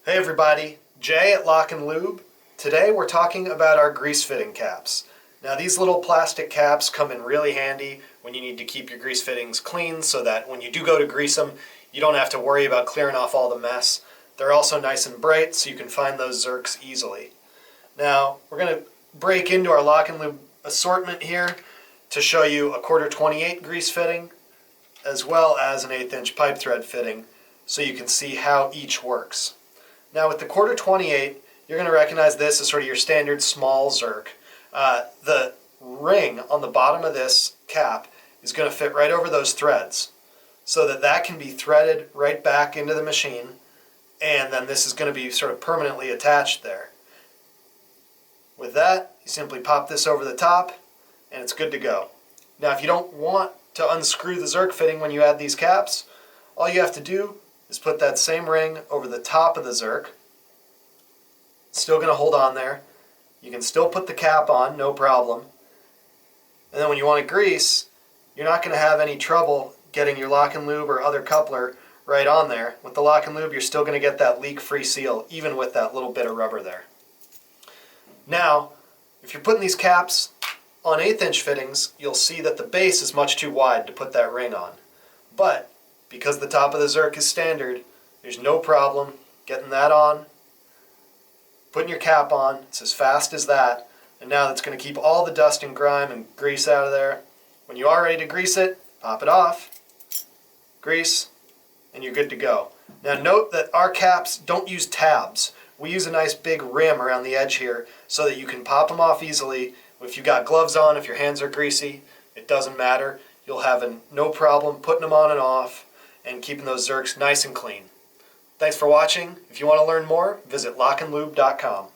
Hey everybody, Jay at LockNLube. Today we're talking about our grease fitting caps. Now these little plastic caps come in really handy when you need to keep your grease fittings clean so that when you do go to grease them, you don't have to worry about clearing off all the mess. They're also nice and bright so you can find those zerks easily. Now we're going to break into our LockNLube assortment here to show you a 1/4-28 grease fitting as well as an 1/8" pipe thread fitting so you can see how each works. Now with the 1/4-28, you're going to recognize this as sort of your standard small zerk. The ring on the bottom of this cap is going to fit right over those threads so that that can be threaded right back into the machine, and then this is going to be sort of permanently attached there. With that, you simply pop this over the top and it's good to go. Now if you don't want to unscrew the zerk fitting when you add these caps, all you have to do is put that same ring over the top of the zerk. It's still going to hold on there. You can still put the cap on, no problem. And then when you want to grease, you're not going to have any trouble getting your LockNLube or other coupler right on there. With the LockNLube, you're still going to get that leak-free seal, even with that little bit of rubber there. Now, if you're putting these caps on 1/8" fittings, you'll see that the base is much too wide to put that ring on. But because the top of the zerk is standard, there's no problem getting that on, putting your cap on. It's as fast as that, and now that's going to keep all the dust and grime and grease out of there. When you are ready to grease it, pop it off, grease, and you're good to go. Now note that our caps don't use tabs. We use a nice big rim around the edge here so that you can pop them off easily. If you've got gloves on, if your hands are greasy, it doesn't matter. You'll have no problem putting them on and off and keeping those zerks nice and clean. Thanks for watching. If you want to learn more, visit LockNLube.com.